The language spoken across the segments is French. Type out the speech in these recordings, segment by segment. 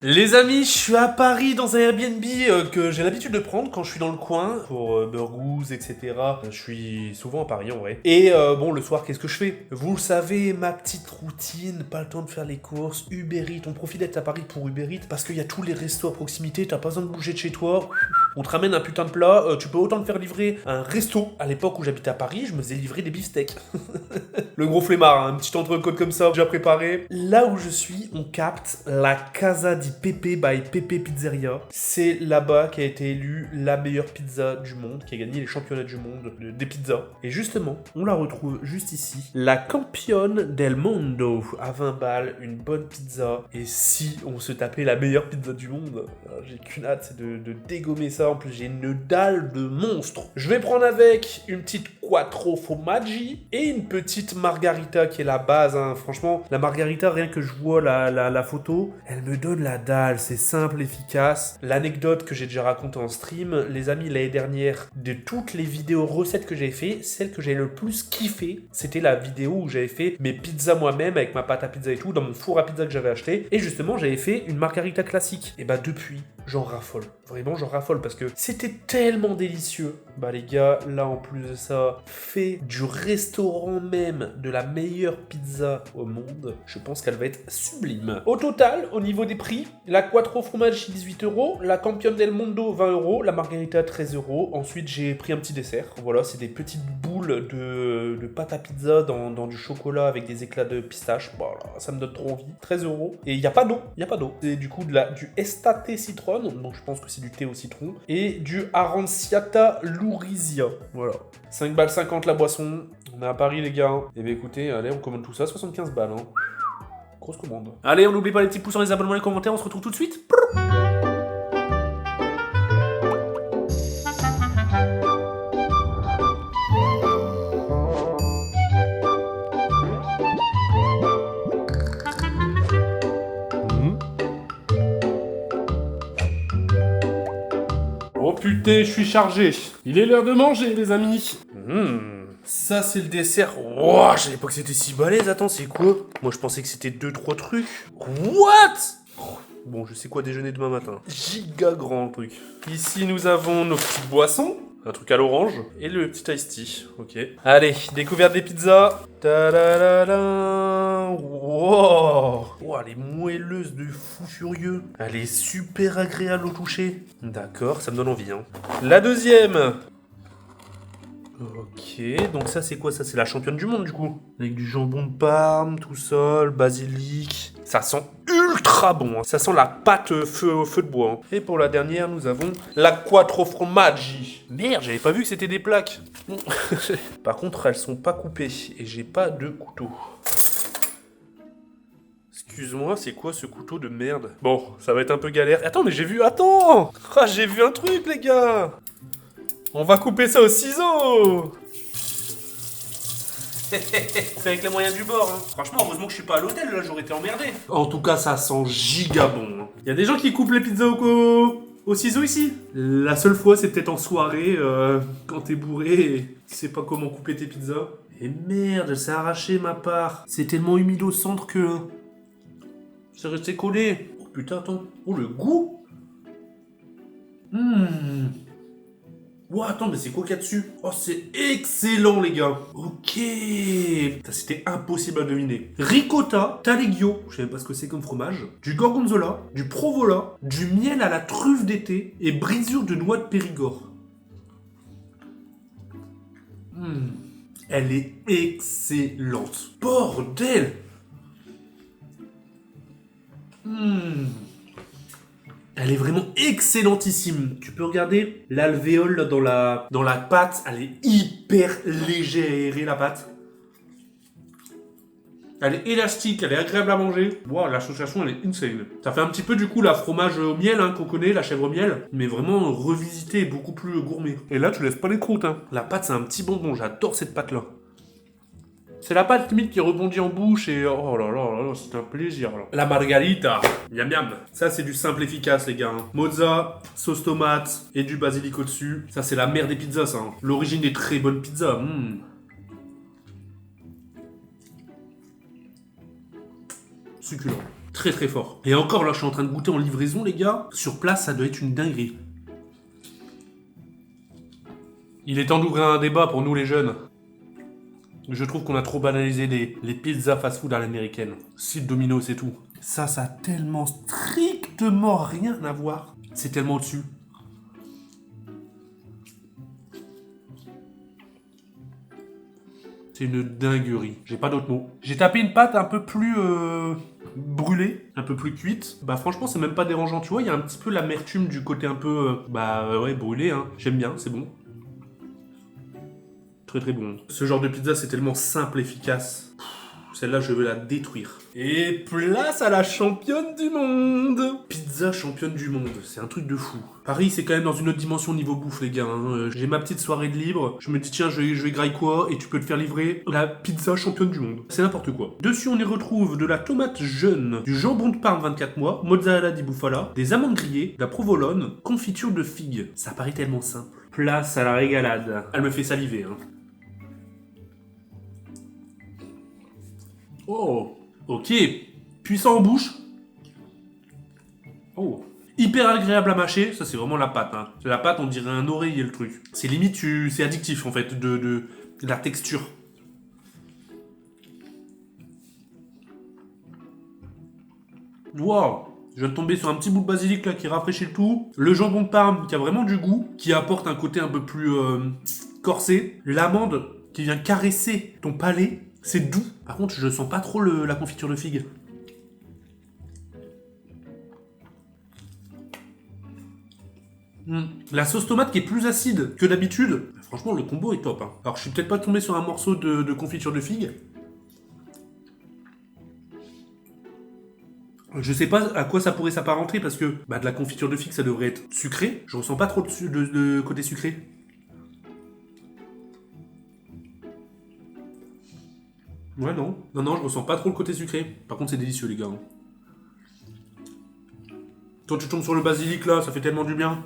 Les amis, je suis à Paris dans un Airbnb que j'ai l'habitude de prendre quand je suis dans le coin pour Burgos, etc. Je suis souvent à Paris en vrai. Et bon, le soir, qu'est-ce que je fais? Vous le savez, ma petite routine, pas le temps de faire les courses, Uber Eats, on profite d'être à Paris pour Uber Eats parce qu'il y a tous les restos à proximité, t'as pas besoin de bouger de chez toi. On te ramène un putain de plat, tu peux autant te faire livrer un resto. À l'époque où j'habitais à Paris, je me faisais livrer des beefsteaks. Le gros flemmard, hein, un petit entrecôte comme ça, déjà préparé. Là où je suis, on capte la Casa di Pepe by Pepe Pizzeria. C'est là-bas qu'a été élue la meilleure pizza du monde, qui a gagné les championnats du monde des pizzas. Et justement, on la retrouve juste ici. La Campione del Mondo, à 20 balles, une bonne pizza. Et si on se tapait la meilleure pizza du monde, j'ai qu'une hâte, c'est de dégommer ça. En plus, j'ai une dalle de monstre. Je vais prendre avec une petite quattro formaggi et une petite margarita qui est la base, hein. Franchement, la margarita, rien que je vois la photo, elle me donne la dalle, c'est simple, efficace. L'anecdote que j'ai déjà racontée en stream, les amis, l'année dernière, de toutes les vidéos recettes que j'avais fait, celle que j'ai le plus kiffé, c'était la vidéo où j'avais fait mes pizzas moi-même avec ma pâte à pizza et tout, dans mon four à pizza que j'avais acheté, et justement, j'avais fait une margarita classique. Et bah depuis, j'en raffole. Vraiment, j'en raffole parce que c'était tellement délicieux. Bah les gars, là en plus de ça, fait du restaurant même de la meilleure pizza au monde, je pense qu'elle va être sublime. Au total, au niveau des prix, la Quattro Formaggi 18€, la Campione del Mondo 20€, la Margherita 13€. Ensuite, j'ai pris un petit dessert. Voilà, c'est des petites boules de pâte à pizza dans du chocolat avec des éclats de pistache. Voilà, ça me donne trop envie. 13€. Et il n'y a pas d'eau. Il n'y a pas d'eau. C'est du coup du Estate Citron, donc je pense que c'est du thé au citron, et du Aranciata Lourizia. Voilà. 5 balles 50 la boisson. On est à Paris, les gars. Et bien écoutez, allez, on commande tout ça, 75 balles. Hein. Grosse commande. Allez, on n'oublie pas les petits pouces, les abonnements, les commentaires. On se retrouve tout de suite. Oh putain, je suis chargé. Il est l'heure de manger, les amis. Ça, c'est le dessert. Wow, je savais pas que c'était si balèze. Attends, c'est quoi? Moi, je pensais que c'était 2-3 trucs. What? Bon, je sais quoi déjeuner demain matin. Giga grand le truc. Ici, nous avons nos petites boissons. Un truc à l'orange. Et le petit iced tea. Ok. Allez, découverte des pizzas. Ta-da-da-da. Wow. Wow, elle est moelleuse de fou furieux. Elle est super agréable au toucher. D'accord, ça me donne envie. Hein. La deuxième. Ok, donc ça c'est quoi? Ça c'est la championne du monde du coup. Avec du jambon de Parme, tout seul, basilic. Ça sent ultra bon, hein. Ça sent la pâte feu de bois. Hein. Et pour la dernière, nous avons la Quattro Formaggi. Merde, j'avais pas vu que c'était des plaques. Par contre, elles sont pas coupées et j'ai pas de couteau. Excuse-moi, c'est quoi ce couteau de merde? Bon, ça va être un peu galère. Attends, mais j'ai vu... Attends! Ah, j'ai vu un truc, les gars! On va couper ça au ciseau. C'est avec les moyens du bord. Hein. Franchement, heureusement que je suis pas à l'hôtel, là, j'aurais été emmerdé. En tout cas, ça sent giga bon. Il y a des gens qui coupent les pizzas au ciseau ici. La seule fois, c'est peut-être en soirée, quand t'es bourré et tu sais pas comment couper tes pizzas. Et merde, elle s'est arrachée ma part. C'est tellement humide au centre que... c'est resté collé. Oh putain, attends. Oh, le goût. Wow, attends, mais c'est quoi qu'il y a dessus? Oh, c'est excellent, les gars. Ok. C'était impossible à deviner. Ricotta, taleggio, je sais pas ce que c'est comme fromage, du gorgonzola, du provola, du miel à la truffe d'été et brisure de noix de Périgord. Elle est excellente. Bordel. Elle est vraiment excellentissime. Tu peux regarder l'alvéole dans la pâte. Elle est hyper légère, la pâte. Elle est élastique, elle est agréable à manger. Wow, l'association, elle est insane. Ça fait un petit peu du coup la fromage au miel hein, qu'on connaît, la chèvre miel. Mais vraiment revisité, beaucoup plus gourmet. Et là, tu laisses pas les croûtes. Hein. La pâte, c'est un petit bonbon. J'adore cette pâte-là. C'est la pâte limite qui rebondit en bouche et oh là là là, c'est un plaisir. Là. La margarita, miam miam. Ça c'est du simple efficace les gars. Hein. Mozza, sauce tomate et du basilic au-dessus. Ça c'est la mère des pizzas ça. Hein. L'origine des très bonnes pizzas. Succulent. Très très fort. Et encore là, je suis en train de goûter en livraison, les gars. Sur place, ça doit être une dinguerie. Il est temps d'ouvrir un débat pour nous les jeunes. Je trouve qu'on a trop banalisé les pizzas fast-food à l'américaine. Site Domino, c'est tout. Ça a tellement strictement rien à voir. C'est tellement au-dessus. C'est une dinguerie. J'ai pas d'autres mots. J'ai tapé une pâte un peu plus brûlée, un peu plus cuite. Bah franchement, c'est même pas dérangeant. Tu vois, il y a un petit peu l'amertume du côté un peu ouais, brûlé. Hein. J'aime bien, c'est bon. Très très bon. Ce genre de pizza, c'est tellement simple, efficace. Celle-là, je veux la détruire. Et place à la championne du monde. Pizza championne du monde, c'est un truc de fou. Paris, c'est quand même dans une autre dimension niveau bouffe, les gars. Hein. J'ai ma petite soirée de libre. Je me dis, tiens, je vais grailler quoi? Et tu peux te faire livrer la pizza championne du monde. C'est n'importe quoi. Dessus, on y retrouve de la tomate jeune, du jambon de Parme 24 mois, mozzarella di bufala, des amandes grillées, de la provolone, confiture de figues. Ça paraît tellement simple. Place à la régalade. Elle me fait saliver, hein. Oh, ok. Puissant en bouche. Oh. Hyper agréable à mâcher. Ça, c'est vraiment la pâte. Hein. La pâte, on dirait un oreiller, le truc. C'est limite, c'est addictif, en fait, de la texture. Wow. Je viens de tomber sur un petit bout de basilic, là, qui rafraîchit le tout. Le jambon de Parme, qui a vraiment du goût. Qui apporte un côté un peu plus corsé. L'amande, qui vient caresser ton palais. C'est doux. Par contre, je sens pas trop la confiture de figue. La sauce tomate qui est plus acide que d'habitude. Franchement, le combo est top. Hein. Alors, je suis peut-être pas tombé sur un morceau de confiture de figue. Je sais pas à quoi ça pourrait s'apparenter parce que de la confiture de figue, ça devrait être sucré. Je ressens pas trop de côté sucré. Ouais, non. Non, je ressens pas trop le côté sucré. Par contre, c'est délicieux, les gars. Hein. Toi, tu tombes sur le basilic, là, ça fait tellement du bien.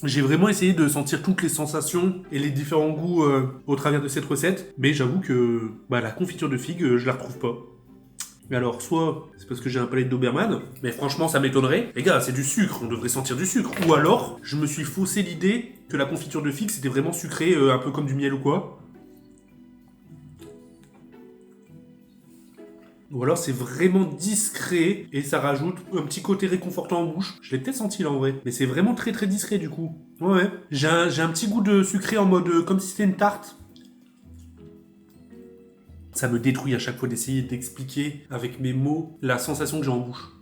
J'ai vraiment essayé de sentir toutes les sensations et les différents goûts au travers de cette recette. Mais j'avoue que la confiture de figue, je la retrouve pas. Mais alors, soit c'est parce que j'ai un palais de Doberman, mais franchement, ça m'étonnerait. Les gars, c'est du sucre, on devrait sentir du sucre. Ou alors, je me suis faussé l'idée que la confiture de figue, c'était vraiment sucré, un peu comme du miel ou quoi. Ou alors c'est vraiment discret et ça rajoute un petit côté réconfortant en bouche. Je l'ai peut-être senti là en vrai. Mais c'est vraiment très très discret du coup. Ouais. J'ai un petit goût de sucré en mode comme si c'était une tarte. Ça me détruit à chaque fois d'essayer d'expliquer avec mes mots la sensation que j'ai en bouche.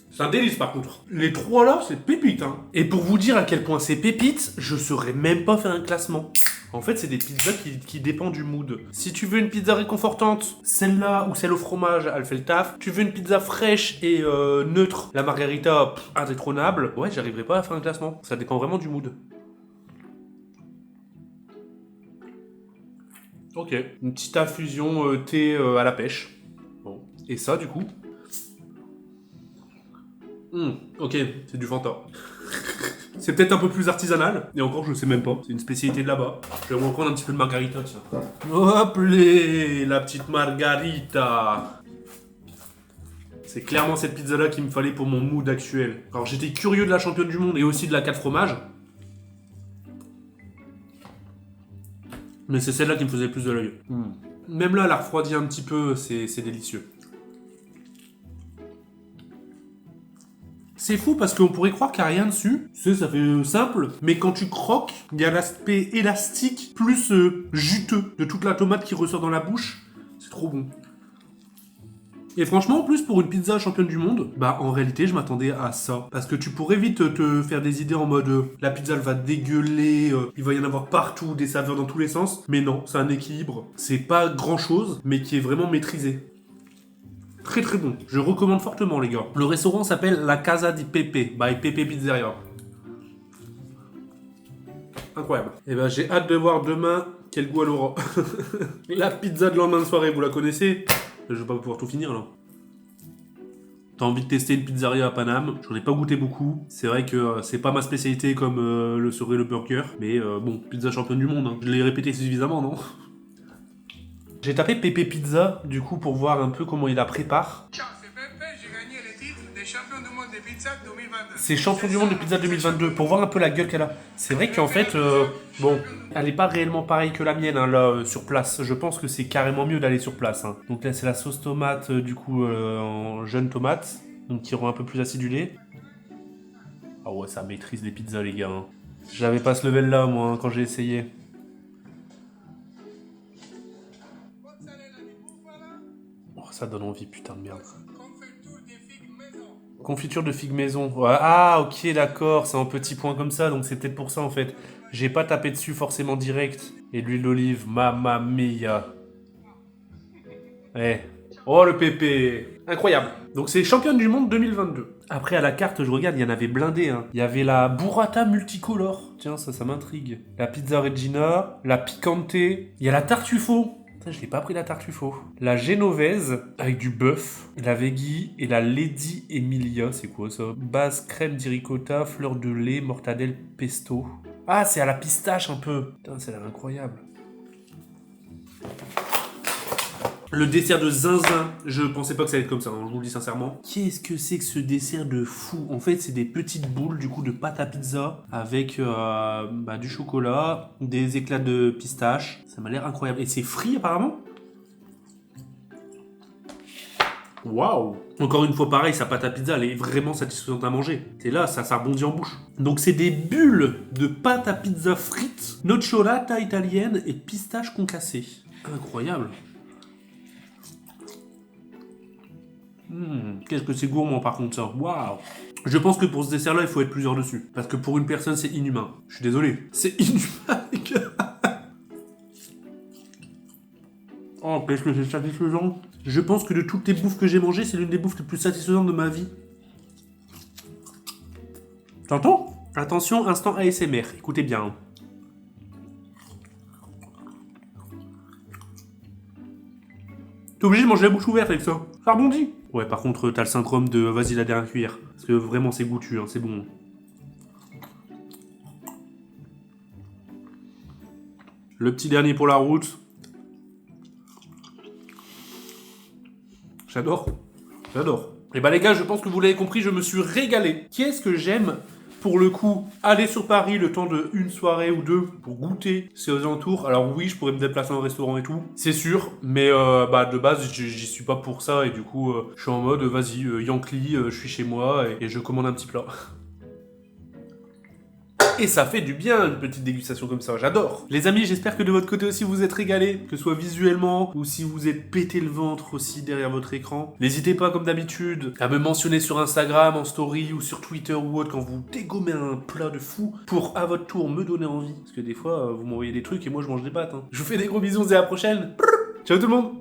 C'est un délice par contre. Les trois là, c'est pépite. Hein. Et pour vous dire à quel point c'est pépite, je saurais même pas faire un classement. En fait, c'est des pizzas qui dépendent du mood. Si tu veux une pizza réconfortante, celle-là ou celle au fromage, elle fait le taf. Tu veux une pizza fraîche et neutre, la margarita, indétrônable. Ouais, j'arriverai pas à faire un classement. Ça dépend vraiment du mood. Ok. Une petite infusion thé à la pêche. Bon. Et ça, du coup. Ok, c'est du Fanta. C'est peut-être un peu plus artisanal, et encore je sais même pas, c'est une spécialité de là-bas. Je vais reprendre un petit peu de margarita, tiens. Hop la petite margarita. C'est clairement cette pizza-là qu'il me fallait pour mon mood actuel. Alors j'étais curieux de la championne du monde et aussi de la 4 fromages. Mais c'est celle-là qui me faisait le plus de l'œil. Même là, elle a refroidi un petit peu, c'est délicieux. C'est fou parce qu'on pourrait croire qu'il n'y a rien dessus. Tu sais, ça fait simple. Mais quand tu croques, il y a l'aspect élastique plus juteux de toute la tomate qui ressort dans la bouche. C'est trop bon. Et franchement, en plus, pour une pizza championne du monde, en réalité, je m'attendais à ça. Parce que tu pourrais vite te faire des idées en mode la pizza, elle va dégueuler, il va y en avoir partout, des saveurs dans tous les sens. Mais non, c'est un équilibre. C'est pas grand chose, mais qui est vraiment maîtrisé. Très très bon. Je recommande fortement, les gars. Le restaurant s'appelle La Casa di Pepe, by Pepe Pizzeria. Incroyable. Et j'ai hâte de voir demain quel goût elle aura. La pizza de lendemain de soirée, vous la connaissez? Je vais pas pouvoir tout finir là. T'as envie de tester une pizzeria à Paname? J'en ai pas goûté beaucoup. C'est vrai que c'est pas ma spécialité comme le serait le burger. Mais bon, pizza championne du monde. Hein. Je l'ai répété suffisamment, non? J'ai tapé Pepe Pizza, du coup, pour voir un peu comment il la prépare. Ciao, c'est Pepe, j'ai gagné le titre des champions du monde de pizza 2022. C'est champion du monde de pizza 2022, pour voir un peu la gueule qu'elle a. C'est vrai qu'en fait, bon, elle est pas réellement pareille que la mienne, hein, là, sur place. Je pense que c'est carrément mieux d'aller sur place. Hein. Donc là, c'est la sauce tomate, du coup, en jeune tomate, donc qui rend un peu plus acidulée. Ah ouais, ça maîtrise les pizzas, les gars. Hein. J'avais pas ce level-là, moi, hein, quand j'ai essayé. Oh, ça donne envie, putain de merde. Confiture de figues maison. Ouais, ah, ok, d'accord, c'est en petits points comme ça, donc c'est peut-être pour ça en fait. J'ai pas tapé dessus forcément direct. Et de l'huile d'olive, mamma mia. Eh. Oh le pépé. Incroyable. Donc c'est championne du monde 2022. Après à la carte, je regarde, il y en avait blindé. Hein. Il y avait la burrata multicolore. Tiens, ça m'intrigue. La pizza Regina, la picante. Il y a la tartufo. Putain, je l'ai pas pris la tartufo. La génovaise avec du bœuf, la veggie et la Lady Emilia, c'est quoi ça? Base crème di ricotta, fleur de lait, mortadelle, pesto. Ah, c'est à la pistache un peu. Putain, ça a l'air incroyable. Le dessert de zinzin, je pensais pas que ça allait être comme ça, hein, je vous le dis sincèrement. Qu'est-ce que c'est que ce dessert de fou? En fait, c'est des petites boules du coup de pâte à pizza avec du chocolat, des éclats de pistache. Ça m'a l'air incroyable. Et c'est frit apparemment? Waouh! Encore une fois, pareil, sa pâte à pizza, elle est vraiment satisfaisante à manger. Et là, ça rebondit en bouche. Donc, c'est des bulles de pâte à pizza frites, nocciolata italienne et pistache concassée. Incroyable! Qu'est-ce que c'est gourmand par contre ça. Waouh. Je pense que pour ce dessert là il faut être plusieurs dessus. Parce que pour une personne c'est inhumain. Je suis désolé. C'est inhumain les gars. Oh qu'est-ce que c'est satisfaisant. Je pense que de toutes les bouffes que j'ai mangées, c'est l'une des bouffes les plus satisfaisantes de ma vie. T'entends? Attention, instant ASMR. Écoutez bien. Hein. T'es obligé de manger la bouche ouverte avec ça. Ça rebondit. Ouais, par contre, t'as le syndrome de vas-y la dernière cuillère. Parce que vraiment, c'est goûtu, hein, c'est bon. Le petit dernier pour la route. J'adore. J'adore. Et bah les gars, je pense que vous l'avez compris, je me suis régalé. Qu'est-ce que j'aime pour le coup, aller sur Paris le temps de une soirée ou deux pour goûter ces alentours. Alors oui, je pourrais me déplacer en restaurant et tout, c'est sûr, mais de base, j'y suis pas pour ça et du coup, je suis en mode, vas-y, Yankee, je suis chez moi et je commande un petit plat. Et ça fait du bien, une petite dégustation comme ça, j'adore. Les amis, j'espère que de votre côté aussi vous êtes régalés, que ce soit visuellement, ou si vous êtes pété le ventre aussi derrière votre écran. N'hésitez pas, comme d'habitude, à me mentionner sur Instagram, en story, ou sur Twitter ou autre, quand vous dégommez un plat de fou, pour à votre tour me donner envie. Parce que des fois, vous m'envoyez des trucs et moi je mange des pâtes. Hein. Je vous fais des gros bisous et à la prochaine. Ciao tout le monde.